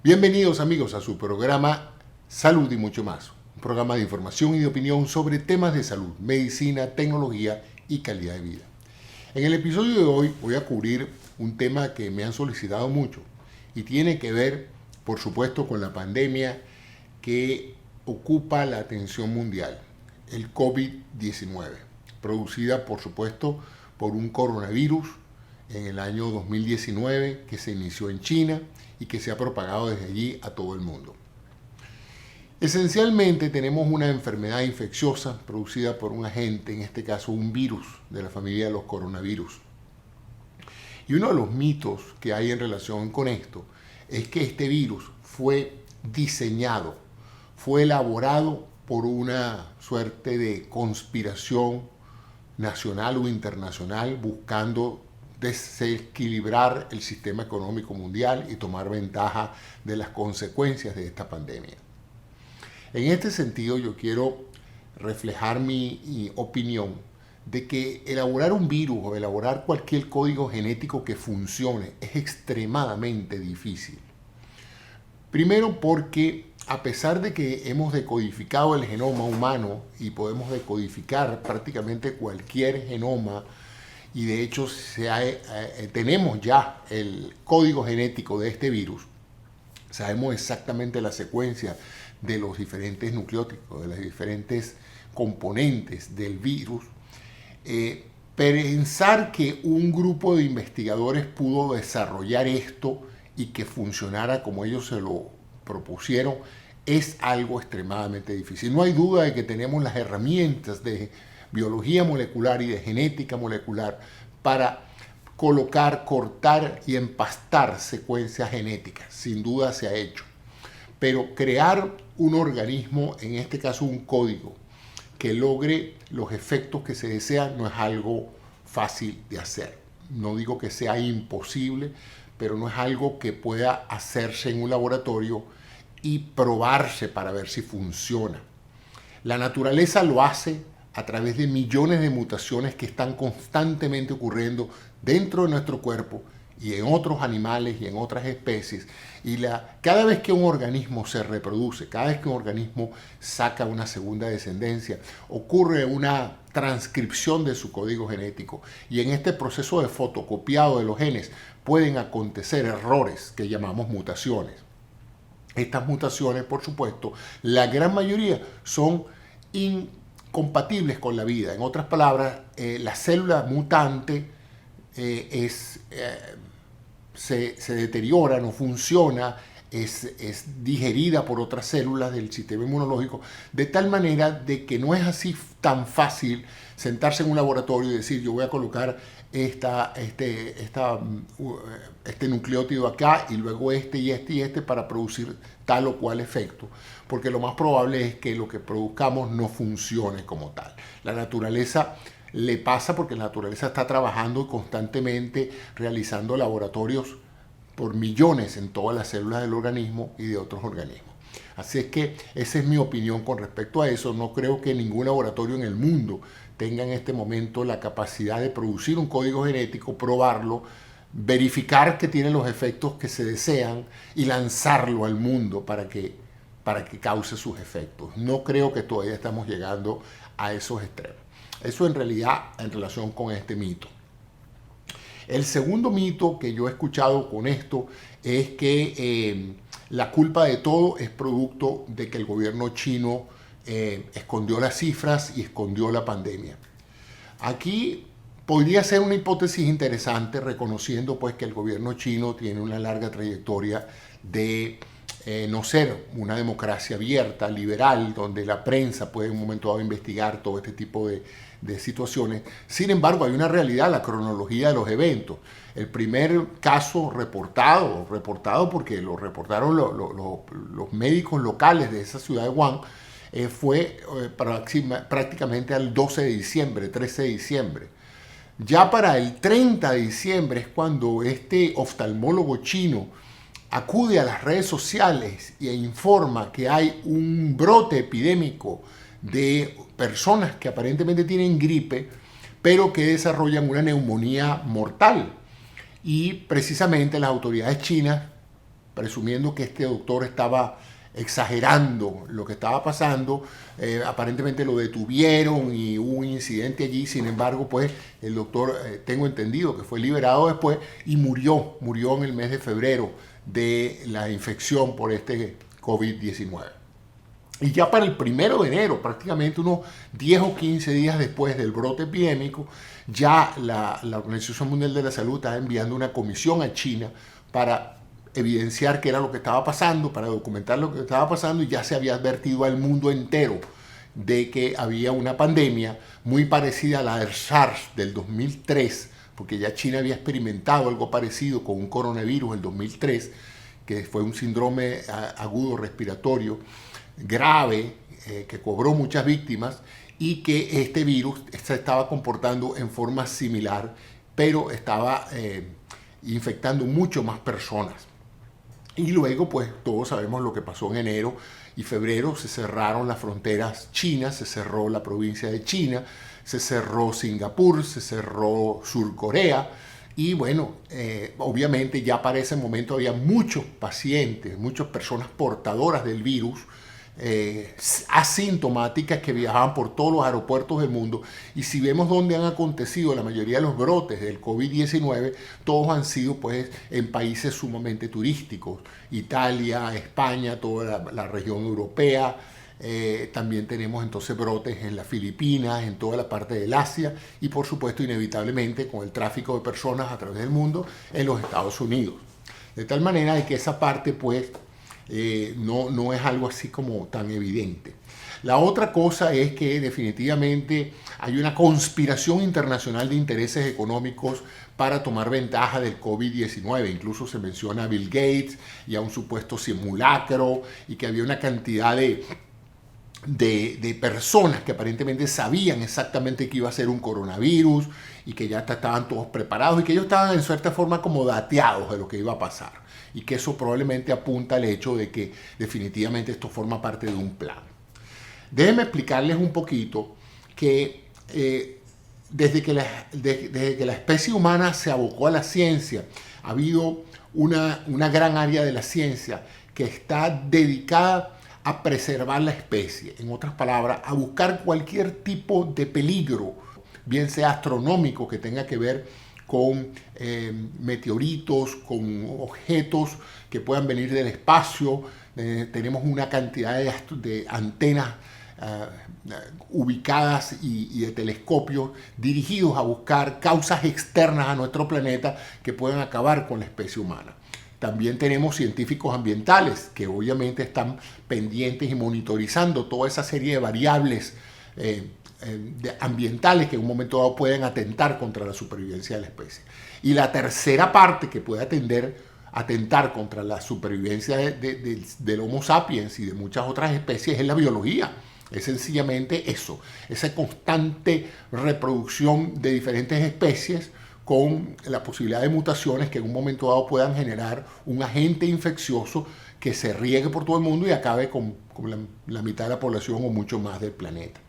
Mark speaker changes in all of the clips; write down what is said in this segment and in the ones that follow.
Speaker 1: Bienvenidos amigos a su programa Salud y mucho más, un programa de información y de opinión sobre temas de salud, medicina, tecnología y calidad de vida. En el episodio de hoy voy a cubrir un tema que me han solicitado mucho y tiene que ver, por supuesto, con la pandemia que ocupa la atención mundial, el COVID-19, producida, por supuesto, por un coronavirus en el año 2019 que se inició en China y que se ha propagado desde allí a todo el mundo. Esencialmente tenemos una enfermedad infecciosa producida por un agente, en este caso un virus de la familia de los coronavirus. Y uno de los mitos que hay en relación con esto es que este virus fue diseñado, fue elaborado por una suerte de conspiración nacional o internacional buscando desequilibrar el sistema económico mundial y tomar ventaja de las consecuencias de esta pandemia. En este sentido, yo quiero reflejar mi opinión de que elaborar un virus o elaborar cualquier código genético que funcione es extremadamente difícil. Primero porque a pesar de que hemos decodificado el genoma humano y podemos decodificar prácticamente cualquier genoma, y de hecho tenemos ya el código genético de este virus, sabemos exactamente la secuencia de los diferentes nucleótidos, de las diferentes componentes del virus. Pensar que un grupo de investigadores pudo desarrollar esto y que funcionara como ellos se lo propusieron es algo extremadamente difícil. No hay duda de que tenemos las herramientas de biología molecular y de genética molecular para colocar, cortar y empastar secuencias genéticas. Sin duda se ha hecho. Pero crear un organismo, en este caso un código, que logre los efectos que se desean no es algo fácil de hacer. No digo que sea imposible, pero no es algo que pueda hacerse en un laboratorio y probarse para ver si funciona. La naturaleza lo hace a través de millones de mutaciones que están constantemente ocurriendo dentro de nuestro cuerpo y en otros animales y en otras especies. Y cada vez que un organismo se reproduce, cada vez que un organismo saca una segunda descendencia, ocurre una transcripción de su código genético. Y en este proceso de fotocopiado de los genes pueden acontecer errores que llamamos mutaciones. Estas mutaciones, por supuesto, la gran mayoría son incompatibles con la vida. En otras palabras, la célula mutante se deteriora, no funciona, es digerida por otras células del sistema inmunológico, de tal manera de que no es así tan fácil sentarse en un laboratorio y decir yo voy a colocar este nucleótido acá y luego este y este y este para producir tal o cual efecto, porque lo más probable es que lo que produzcamos no funcione como tal. La naturaleza le pasa porque la naturaleza está trabajando constantemente, realizando laboratorios por millones en todas las células del organismo y de otros organismos. Así es que esa es mi opinión con respecto a eso. No creo que ningún laboratorio en el mundo tenga en este momento la capacidad de producir un código genético, probarlo, verificar que tiene los efectos que se desean y lanzarlo al mundo para que cause sus efectos. No creo que todavía estamos llegando a esos extremos. Eso en realidad en relación con este mito. El segundo mito que yo he escuchado con esto es que la culpa de todo es producto de que el gobierno chino escondió las cifras y escondió la pandemia. Aquí podría ser una hipótesis interesante, reconociendo pues que el gobierno chino tiene una larga trayectoria de no ser una democracia abierta, liberal, donde la prensa puede en un momento dado investigar todo este tipo de situaciones. Sin embargo, hay una realidad, la cronología de los eventos. El primer caso reportado porque lo reportaron los médicos locales de esa ciudad de Wuhan, fue prácticamente al 12 de diciembre, 13 de diciembre. Ya para el 30 de diciembre es cuando este oftalmólogo chino acude a las redes sociales e informa que hay un brote epidémico de personas que aparentemente tienen gripe, pero que desarrollan una neumonía mortal. Y precisamente las autoridades chinas presumiendo que este doctor estaba exagerando lo que estaba pasando. Aparentemente lo detuvieron y hubo un incidente allí. Sin embargo, pues el doctor, tengo entendido que fue liberado después y murió en el mes de febrero de la infección por este COVID-19. Y ya para el 1 de enero, prácticamente unos 10 o 15 días después del brote epidémico, ya la Organización Mundial de la Salud estaba enviando una comisión a China para evidenciar qué era lo que estaba pasando, para documentar lo que estaba pasando, y ya se había advertido al mundo entero de que había una pandemia muy parecida a la del SARS del 2003, porque ya China había experimentado algo parecido con un coronavirus en el 2003, que fue un síndrome agudo respiratorio grave, que cobró muchas víctimas, y que este virus se estaba comportando en forma similar, pero estaba infectando mucho más personas. Y luego, pues todos sabemos lo que pasó en enero y febrero. Se cerraron las fronteras chinas, se cerró la provincia de China, se cerró Singapur, se cerró Sur Corea. Y bueno, obviamente ya para ese momento había muchos pacientes, muchas personas portadoras del virus, asintomáticas, que viajaban por todos los aeropuertos del mundo. Y si vemos dónde han acontecido la mayoría de los brotes del COVID-19, todos han sido pues en países sumamente turísticos: Italia, España, toda la región europea. También tenemos entonces brotes en las Filipinas, en toda la parte del Asia, y por supuesto inevitablemente con el tráfico de personas a través del mundo en los Estados Unidos. De tal manera de que esa parte pues no es algo así como tan evidente. La otra cosa es que definitivamente hay una conspiración internacional de intereses económicos para tomar ventaja del COVID-19. Incluso se menciona a Bill Gates y a un supuesto simulacro, y que había una cantidad de personas que aparentemente sabían exactamente que iba a ser un coronavirus y que ya estaban todos preparados, y que ellos estaban en cierta forma como dateados de lo que iba a pasar, y que eso probablemente apunta al hecho de que definitivamente esto forma parte de un plan. Déjenme explicarles un poquito que desde que la especie humana se abocó a la ciencia, ha habido una gran área de la ciencia que está dedicada a preservar la especie. En otras palabras, a buscar cualquier tipo de peligro, bien sea astronómico, que tenga que ver con meteoritos, con objetos que puedan venir del espacio. Tenemos una cantidad de antenas ubicadas y de telescopios dirigidos a buscar causas externas a nuestro planeta que puedan acabar con la especie humana. También tenemos científicos ambientales que obviamente están pendientes y monitorizando toda esa serie de variables ambientales que en un momento dado pueden atentar contra la supervivencia de la especie. Y la tercera parte que puede atentar contra la supervivencia del Homo sapiens y de muchas otras especies es la biología. Es sencillamente eso, esa constante reproducción de diferentes especies con la posibilidad de mutaciones que en un momento dado puedan generar un agente infeccioso que se riegue por todo el mundo y acabe con la mitad de la población o mucho más del planeta.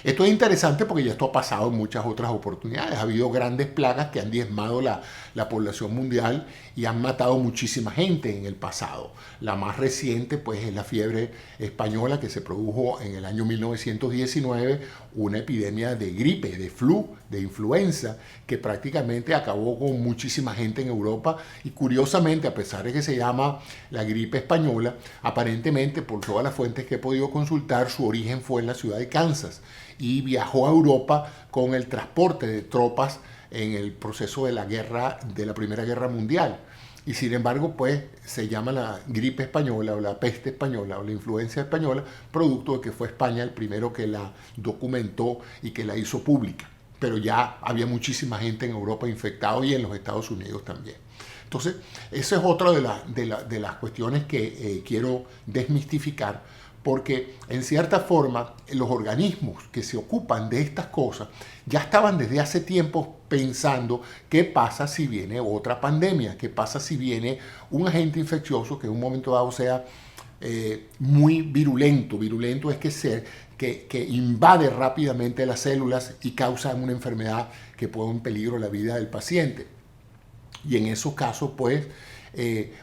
Speaker 1: Esto es interesante porque ya esto ha pasado en muchas otras oportunidades. Ha habido grandes plagas que han diezmado la población mundial y han matado muchísima gente en el pasado. La más reciente pues es la fiebre española, que se produjo en el año 1919, una epidemia de gripe, de flu, de influenza, que prácticamente acabó con muchísima gente en Europa. Y curiosamente, a pesar de que se llama la gripe española, aparentemente por todas las fuentes que he podido consultar, su origen fue en la ciudad de Kansas, y viajó a Europa con el transporte de tropas en el proceso de la Primera Guerra Mundial. Y sin embargo, pues se llama la gripe española o la peste española o la influenza española, producto de que fue España el primero que la documentó y que la hizo pública. Pero ya había muchísima gente en Europa infectada, y en los Estados Unidos también. Entonces, esa es otra de las cuestiones que quiero desmistificar, porque en cierta forma los organismos que se ocupan de estas cosas ya estaban desde hace tiempo pensando qué pasa si viene otra pandemia, qué pasa si viene un agente infeccioso que en un momento dado sea muy virulento. Virulento es que invade rápidamente las células y causa una enfermedad que pone en peligro la vida del paciente. Y en esos casos, pues,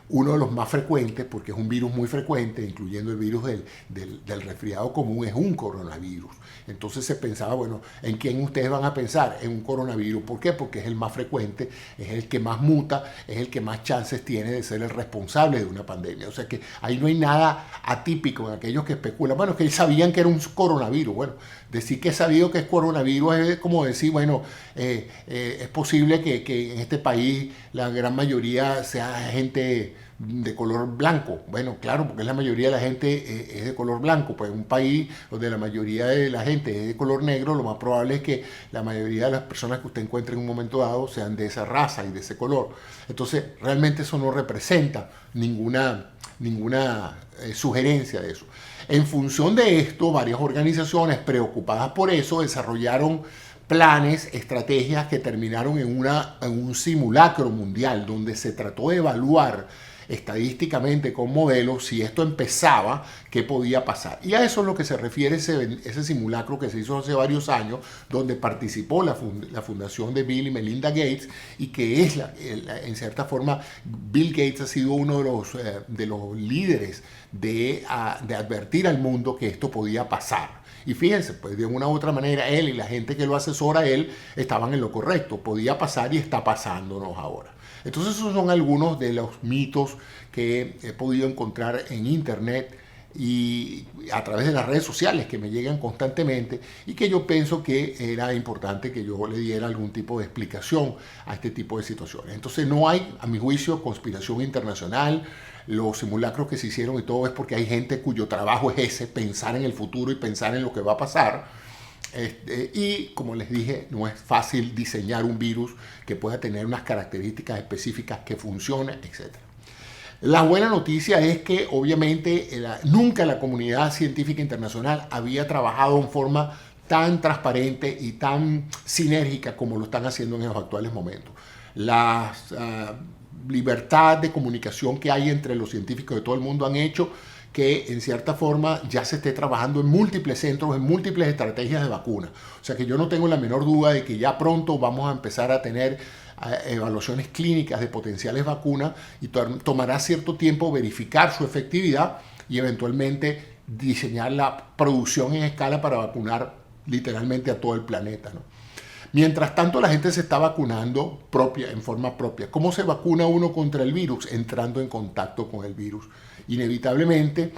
Speaker 1: uno de los más frecuentes, porque es un virus muy frecuente, incluyendo el virus del resfriado común, es un coronavirus. Entonces se pensaba, bueno, ¿en quién ustedes van a pensar? En un coronavirus. ¿Por qué? Porque es el más frecuente, es el que más muta, es el que más chances tiene de ser el responsable de una pandemia. O sea que ahí no hay nada atípico en aquellos que especulan. Bueno, que ellos sabían que era un coronavirus. Bueno, decir que he sabido que es coronavirus es como decir, bueno, es posible que en este país la gran mayoría sea gente de color blanco. Bueno, claro, porque la mayoría de la gente es de color blanco. Pues en un país donde la mayoría de la gente es de color negro, lo más probable es que la mayoría de las personas que usted encuentre en un momento dado sean de esa raza y de ese color. Entonces, realmente eso no representa ninguna sugerencia de eso. En función de esto, varias organizaciones preocupadas por eso desarrollaron planes, estrategias que terminaron en un simulacro mundial donde se trató de evaluar estadísticamente con modelos si esto empezaba, qué podía pasar. Y a eso es lo que se refiere ese simulacro que se hizo hace varios años, donde participó la fundación de Bill y Melinda Gates, y que es, en cierta forma, Bill Gates ha sido uno de los líderes de advertir al mundo que esto podía pasar. Y fíjense, pues de una u otra manera él y la gente que lo asesora a él estaban en lo correcto. Podía pasar y está pasándonos ahora. Entonces esos son algunos de los mitos que he podido encontrar en internet y a través de las redes sociales que me llegan constantemente y que yo pienso que era importante que yo le diera algún tipo de explicación a este tipo de situaciones. Entonces no hay, a mi juicio, conspiración internacional. Los simulacros que se hicieron y todo es porque hay gente cuyo trabajo es ese, pensar en el futuro y pensar en lo que va a pasar. Y como les dije, no es fácil diseñar un virus que pueda tener unas características específicas que funcione, etc. La buena noticia es que obviamente nunca la comunidad científica internacional había trabajado en forma tan transparente y tan sinérgica como lo están haciendo en los actuales momentos. La libertad de comunicación que hay entre los científicos de todo el mundo han hecho que en cierta forma ya se esté trabajando en múltiples centros, en múltiples estrategias de vacuna. O sea que yo no tengo la menor duda de que ya pronto vamos a empezar a tener evaluaciones clínicas de potenciales vacunas y tomará cierto tiempo verificar su efectividad y eventualmente diseñar la producción en escala para vacunar literalmente a todo el planeta, ¿no? Mientras tanto, la gente se está vacunando en forma propia. ¿Cómo se vacuna uno contra el virus? Entrando en contacto con el virus. Inevitablemente,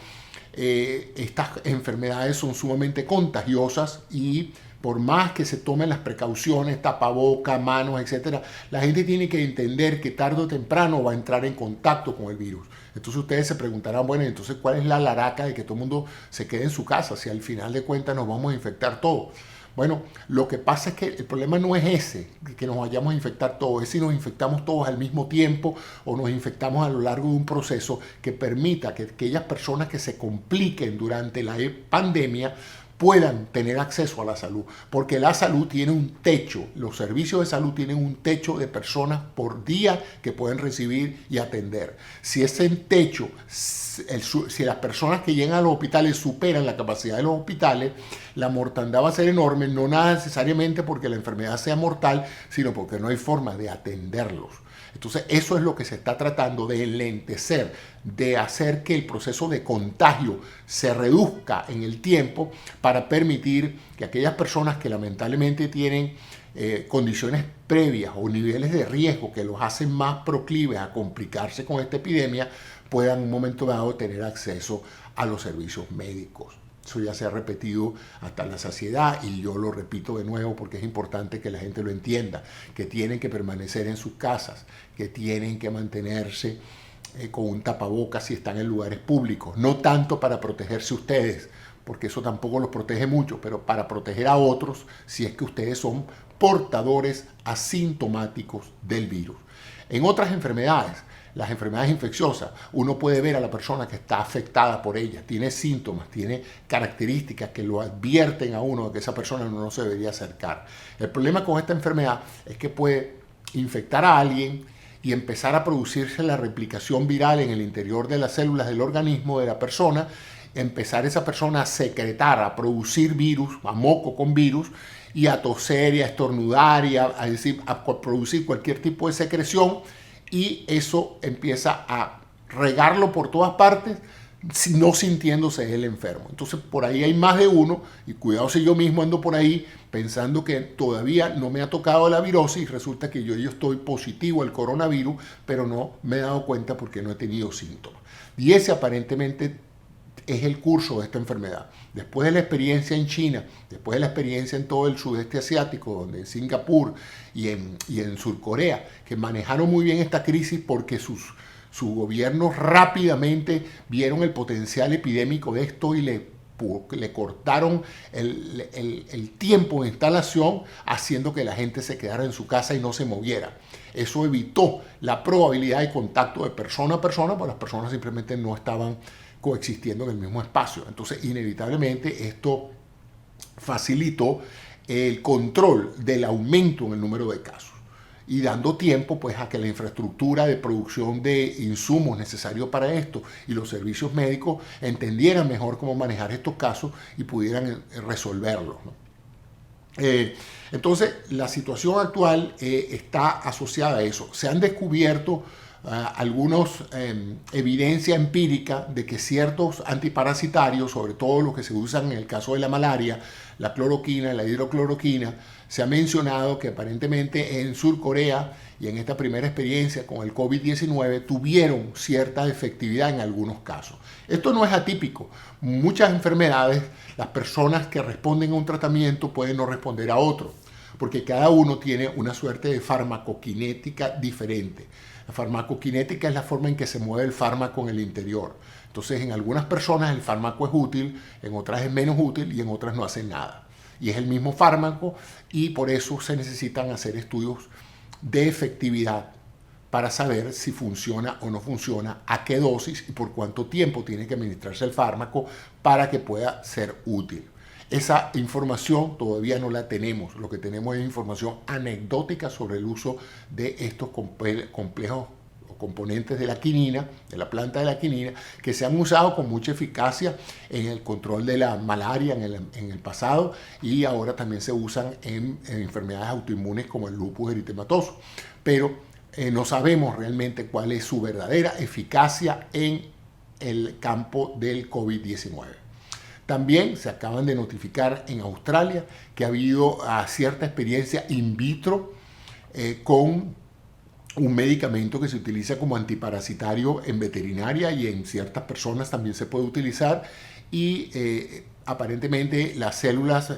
Speaker 1: estas enfermedades son sumamente contagiosas y por más que se tomen las precauciones, tapaboca, manos, etc., la gente tiene que entender que tarde o temprano va a entrar en contacto con el virus. Entonces ustedes se preguntarán, bueno, entonces ¿cuál es la laraca de que todo el mundo se quede en su casa si al final de cuentas nos vamos a infectar todos? Bueno, lo que pasa es que el problema no es ese, que nos vayamos a infectar todos, es si nos infectamos todos al mismo tiempo o nos infectamos a lo largo de un proceso que permita que aquellas personas que se compliquen durante la pandemia puedan tener acceso a la salud, porque la salud tiene un techo, los servicios de salud tienen un techo de personas por día que pueden recibir y atender. Si ese techo, si las personas que llegan a los hospitales superan la capacidad de los hospitales, la mortandad va a ser enorme, no nada necesariamente porque la enfermedad sea mortal, sino porque no hay forma de atenderlos. Entonces eso es lo que se está tratando de enlentecer, de hacer que el proceso de contagio se reduzca en el tiempo para permitir que aquellas personas que lamentablemente tienen condiciones previas o niveles de riesgo que los hacen más proclives a complicarse con esta epidemia puedan en un momento dado tener acceso a los servicios médicos. Eso ya se ha repetido hasta la saciedad y yo lo repito de nuevo porque es importante que la gente lo entienda, que tienen que permanecer en sus casas, que tienen que mantenerse con un tapabocas si están en lugares públicos, no tanto para protegerse ustedes, porque eso tampoco los protege mucho, pero para proteger a otros si es que ustedes son portadores asintomáticos del virus. En otras enfermedades, las enfermedades infecciosas, uno puede ver a la persona que está afectada por ellas, tiene síntomas, tiene características que lo advierten a uno de que esa persona no se debería acercar. El problema con esta enfermedad es que puede infectar a alguien y empezar a producirse la replicación viral en el interior de las células del organismo de la persona, empezar esa persona a secretar, a producir virus, a moco con virus, y a toser y a estornudar y a producir cualquier tipo de secreción y eso empieza a regarlo por todas partes, no sintiéndose él enfermo. Entonces por ahí hay más de uno, y cuidado si yo mismo ando por ahí pensando que todavía no me ha tocado la virosis y resulta que yo estoy positivo al coronavirus, pero no me he dado cuenta porque no he tenido síntomas. Y ese aparentemente es el curso de esta enfermedad. Después de la experiencia en China, después de la experiencia en todo el sudeste asiático, donde en Singapur y en Surcorea, que manejaron muy bien esta crisis porque sus gobiernos rápidamente vieron el potencial epidémico de esto y le cortaron el tiempo de instalación, haciendo que la gente se quedara en su casa y no se moviera. Eso evitó la probabilidad de contacto de persona a persona, porque las personas simplemente no estaban coexistiendo en el mismo espacio. Entonces, inevitablemente, esto facilitó el control del aumento en el número de casos y dando tiempo pues a que la infraestructura de producción de insumos necesarios para esto y los servicios médicos entendieran mejor cómo manejar estos casos y pudieran resolverlos, ¿no? Entonces, la situación actual está asociada a eso. Se han descubierto algunas evidencia empírica de que ciertos antiparasitarios, sobre todo los que se usan en el caso de la malaria, la cloroquina, la hidrocloroquina, se ha mencionado que aparentemente en Surcorea y en esta primera experiencia con el COVID-19 tuvieron cierta efectividad en algunos casos. Esto no es atípico. Muchas enfermedades, las personas que responden a un tratamiento pueden no responder a otro, porque cada uno tiene una suerte de farmacokinética diferente. La farmacokinética es la forma en que se mueve el fármaco en el interior. Entonces, en algunas personas el fármaco es útil, en otras es menos útil y en otras no hace nada. Y es el mismo fármaco y por eso se necesitan hacer estudios de efectividad para saber si funciona o no funciona, a qué dosis y por cuánto tiempo tiene que administrarse el fármaco para que pueda ser útil. Esa información todavía no la tenemos. Lo que tenemos es información anecdótica sobre el uso de estos complejos o componentes de la quinina, de la planta de la quinina, que se han usado con mucha eficacia en el control de la malaria en el pasado y ahora también se usan en enfermedades autoinmunes como el lupus eritematoso. Pero no sabemos realmente cuál es su verdadera eficacia en el campo del COVID-19. También se acaban de notificar en Australia que ha habido cierta experiencia in vitro con un medicamento que se utiliza como antiparasitario en veterinaria y en ciertas personas también se puede utilizar y aparentemente las células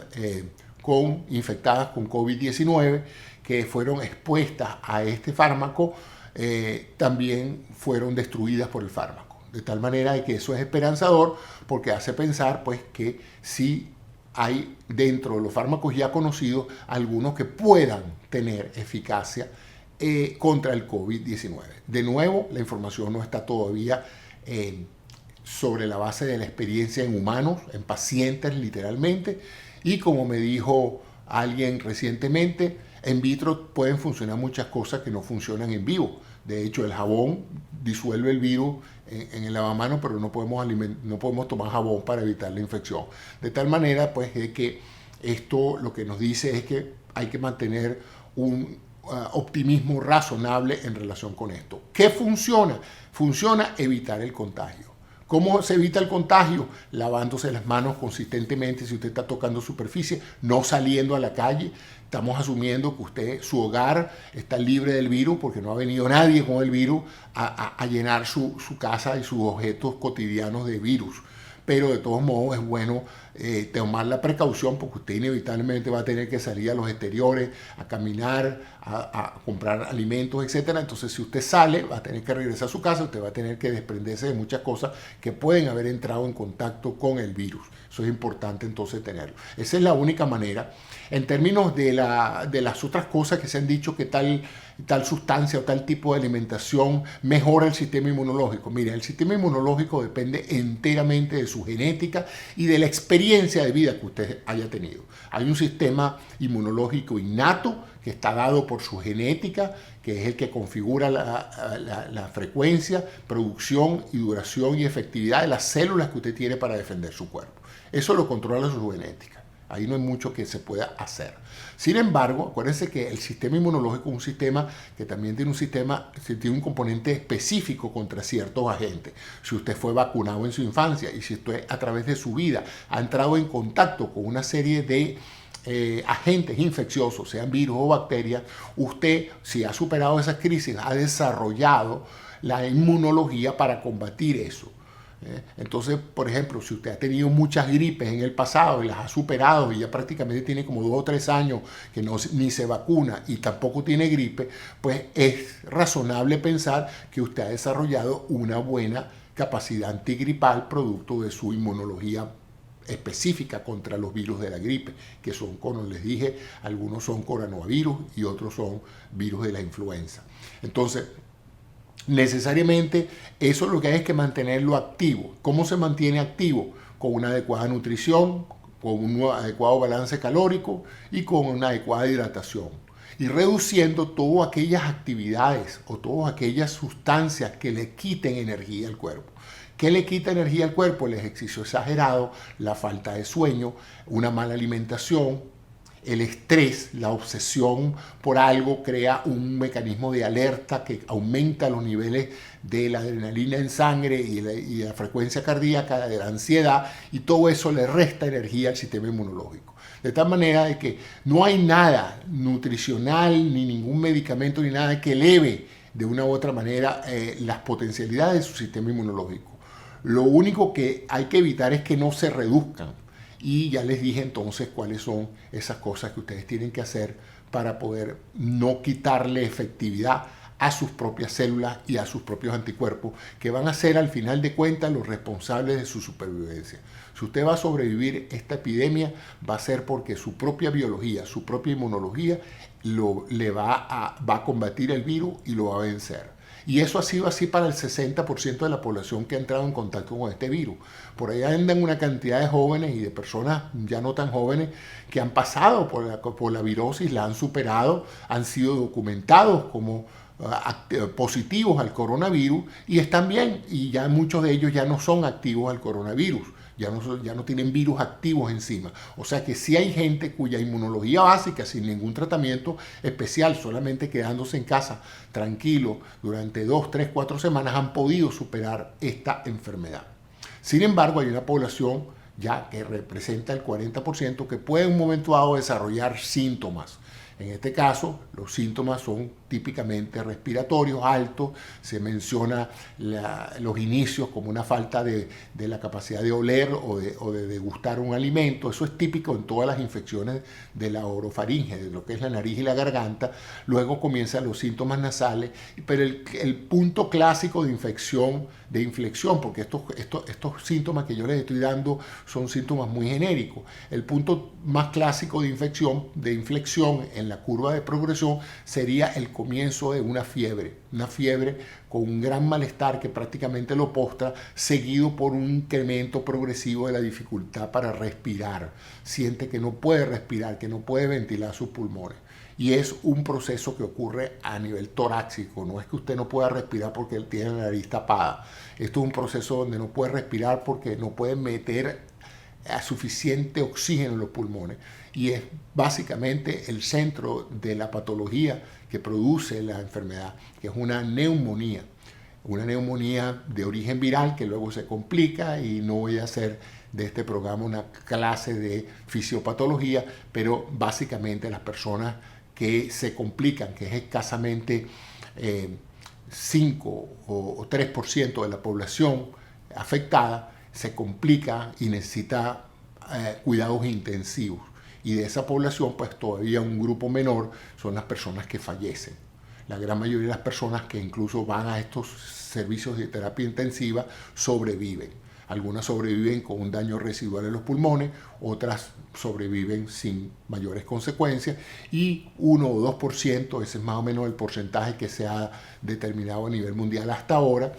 Speaker 1: infectadas con COVID-19 que fueron expuestas a este fármaco también fueron destruidas por el fármaco. De tal manera de que eso es esperanzador porque hace pensar pues, que sí hay dentro de los fármacos ya conocidos algunos que puedan tener eficacia contra el COVID-19. De nuevo, la información no está todavía sobre la base de la experiencia en humanos, en pacientes literalmente, y como me dijo alguien recientemente, en vitro pueden funcionar muchas cosas que no funcionan en vivo. De hecho, el jabón disuelve el virus en el lavamanos, pero no podemos tomar jabón para evitar la infección. De tal manera, pues, que esto lo que nos dice es que hay que mantener un optimismo razonable en relación con esto. ¿Qué funciona? Funciona evitar el contagio. ¿Cómo se evita el contagio? Lavándose las manos consistentemente si usted está tocando superficie, no saliendo a la calle. Estamos asumiendo que su hogar está libre del virus porque no ha venido nadie con el virus a llenar su casa y sus objetos cotidianos de virus. Pero de todos modos es bueno tomar la precaución porque usted inevitablemente va a tener que salir a los exteriores, a caminar, a comprar alimentos, etc. Entonces si usted sale va a tener que regresar a su casa, usted va a tener que desprenderse de muchas cosas que pueden haber entrado en contacto con el virus. Eso es importante entonces tenerlo. Esa es la única manera. En términos de las otras cosas que se han dicho que tal sustancia o tal tipo de alimentación mejora el sistema inmunológico. Mire, el sistema inmunológico depende enteramente de su genética y de la experiencia de vida que usted haya tenido. Hay un sistema inmunológico innato que está dado por su genética, que es el que configura la frecuencia, producción y duración y efectividad de las células que usted tiene para defender su cuerpo. Eso lo controla su genética. Ahí no hay mucho que se pueda hacer. Sin embargo, acuérdense que el sistema inmunológico es un sistema que también tiene un componente específico contra ciertos agentes. Si usted fue vacunado en su infancia y si usted a través de su vida ha entrado en contacto con una serie de agentes infecciosos, sean virus o bacterias, usted, si ha superado esas crisis, ha desarrollado la inmunología para combatir eso. Entonces, por ejemplo, si usted ha tenido muchas gripes en el pasado y las ha superado y ya prácticamente tiene como 2 o 3 años que ni se vacuna y tampoco tiene gripe, pues es razonable pensar que usted ha desarrollado una buena capacidad antigripal producto de su inmunología específica contra los virus de la gripe, que son, como les dije, algunos son coronavirus y otros son virus de la influenza. Entonces, necesariamente eso lo que hay es que mantenerlo activo. ¿Cómo se mantiene activo? Con una adecuada nutrición, con un adecuado balance calórico y con una adecuada hidratación. Y reduciendo todas aquellas actividades o todas aquellas sustancias que le quiten energía al cuerpo. ¿Qué le quita energía al cuerpo? El ejercicio exagerado, la falta de sueño, una mala alimentación, el estrés, la obsesión por algo crea un mecanismo de alerta que aumenta los niveles de la adrenalina en sangre y la frecuencia cardíaca, de la ansiedad, y todo eso le resta energía al sistema inmunológico. De tal manera de que no hay nada nutricional, ni ningún medicamento, ni nada que eleve de una u otra manera las potencialidades de su sistema inmunológico. Lo único que hay que evitar es que no se reduzcan. Y ya les dije entonces cuáles son esas cosas que ustedes tienen que hacer para poder no quitarle efectividad a sus propias células y a sus propios anticuerpos, que van a ser al final de cuentas los responsables de su supervivencia. Si usted va a sobrevivir esta epidemia, va a ser porque su propia biología, su propia inmunología va a combatir el virus y lo va a vencer. Y eso ha sido así para el 60% de la población que ha entrado en contacto con este virus. Por ahí andan una cantidad de jóvenes y de personas ya no tan jóvenes que han pasado por la virosis, la han superado, han sido documentados como positivos al coronavirus y están bien. Y ya muchos de ellos ya no son activos al coronavirus. Ya no tienen virus activos encima. O sea que sí hay gente cuya inmunología básica, sin ningún tratamiento especial, solamente quedándose en casa tranquilo durante 2, 3, 4 semanas, han podido superar esta enfermedad. Sin embargo, hay una población ya que representa el 40% que puede en un momento dado desarrollar síntomas. En este caso, los síntomas son típicamente respiratorios altos, se menciona los inicios como una falta de la capacidad de oler o de degustar un alimento. Eso es típico en todas las infecciones de la orofaringe, de lo que es la nariz y la garganta. Luego comienzan los síntomas nasales, pero el punto clásico de infección, porque estos síntomas que yo les estoy dando son síntomas muy genéricos. El punto más clásico de inflexión en la curva de progresión sería el comienzo de una fiebre con un gran malestar que prácticamente lo postra, seguido por un incremento progresivo de la dificultad para respirar. Siente que no puede respirar, que no puede ventilar sus pulmones. Y es un proceso que ocurre a nivel torácico. No es que usted no pueda respirar porque él tiene la nariz tapada. Esto es un proceso donde no puede respirar porque no puede meter a suficiente oxígeno en los pulmones. Y es básicamente el centro de la patología que produce la enfermedad, que es una neumonía de origen viral que luego se complica, y no voy a hacer de este programa una clase de fisiopatología, pero básicamente las personas que se complican, que es escasamente 5 o 3% de la población afectada, se complica y necesita cuidados intensivos. Y de esa población, pues todavía un grupo menor son las personas que fallecen. La gran mayoría de las personas que incluso van a estos servicios de terapia intensiva sobreviven. Algunas sobreviven con un daño residual en los pulmones, otras sobreviven sin mayores consecuencias, y 1 o 2%, ese es más o menos el porcentaje que se ha determinado a nivel mundial hasta ahora,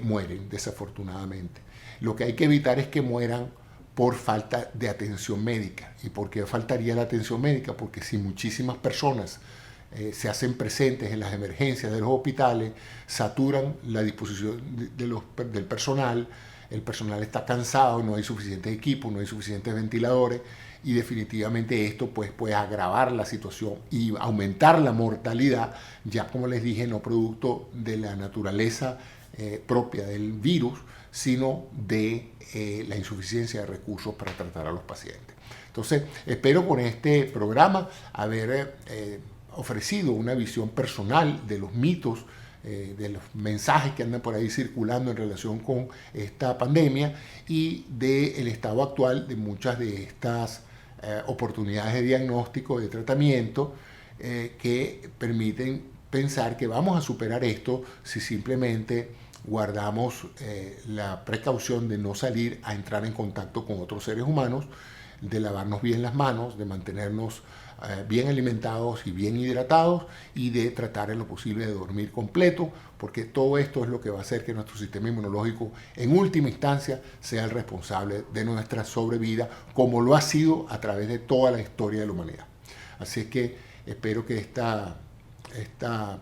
Speaker 1: mueren desafortunadamente. Lo que hay que evitar es que mueran por falta de atención médica. ¿Y por qué faltaría la atención médica? Porque si muchísimas personas se hacen presentes en las emergencias de los hospitales, saturan la disposición del personal, el personal está cansado, no hay suficientes equipos, no hay suficientes ventiladores, y definitivamente esto pues puede agravar la situación y aumentar la mortalidad, ya como les dije, no producto de la naturaleza propia del virus, sino de la insuficiencia de recursos para tratar a los pacientes. Entonces, espero con este programa haber ofrecido una visión personal de los mitos, de los mensajes que andan por ahí circulando en relación con esta pandemia y del estado actual de muchas de estas oportunidades de diagnóstico, de tratamiento, que permiten pensar que vamos a superar esto si simplemente guardamos la precaución de no salir a entrar en contacto con otros seres humanos, de lavarnos bien las manos, de mantenernos bien alimentados y bien hidratados y de tratar en lo posible de dormir completo, porque todo esto es lo que va a hacer que nuestro sistema inmunológico en última instancia sea el responsable de nuestra sobrevida, como lo ha sido a través de toda la historia de la humanidad. Así es que espero que esta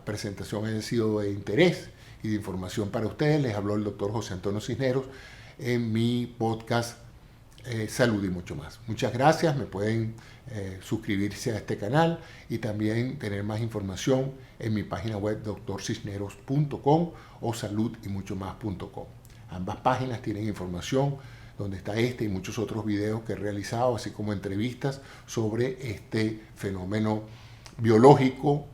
Speaker 1: presentación haya sido de interés y de información para ustedes. Les habló el doctor José Antonio Cisneros en mi podcast Salud y mucho más. Muchas gracias, me pueden suscribirse a este canal y también tener más información en mi página web drcisneros.com o saludymuchomás.com. Ambas páginas tienen información donde está este y muchos otros videos que he realizado, así como entrevistas sobre este fenómeno biológico,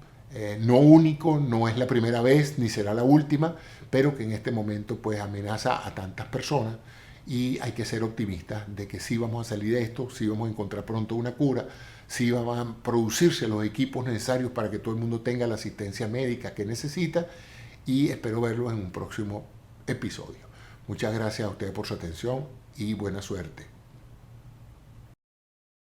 Speaker 1: no único, no es la primera vez ni será la última, pero que en este momento pues amenaza a tantas personas. Y hay que ser optimistas de que sí vamos a salir de esto, sí vamos a encontrar pronto una cura, sí van a producirse los equipos necesarios para que todo el mundo tenga la asistencia médica que necesita y espero verlos en un próximo episodio. Muchas gracias a ustedes por su atención y buena suerte.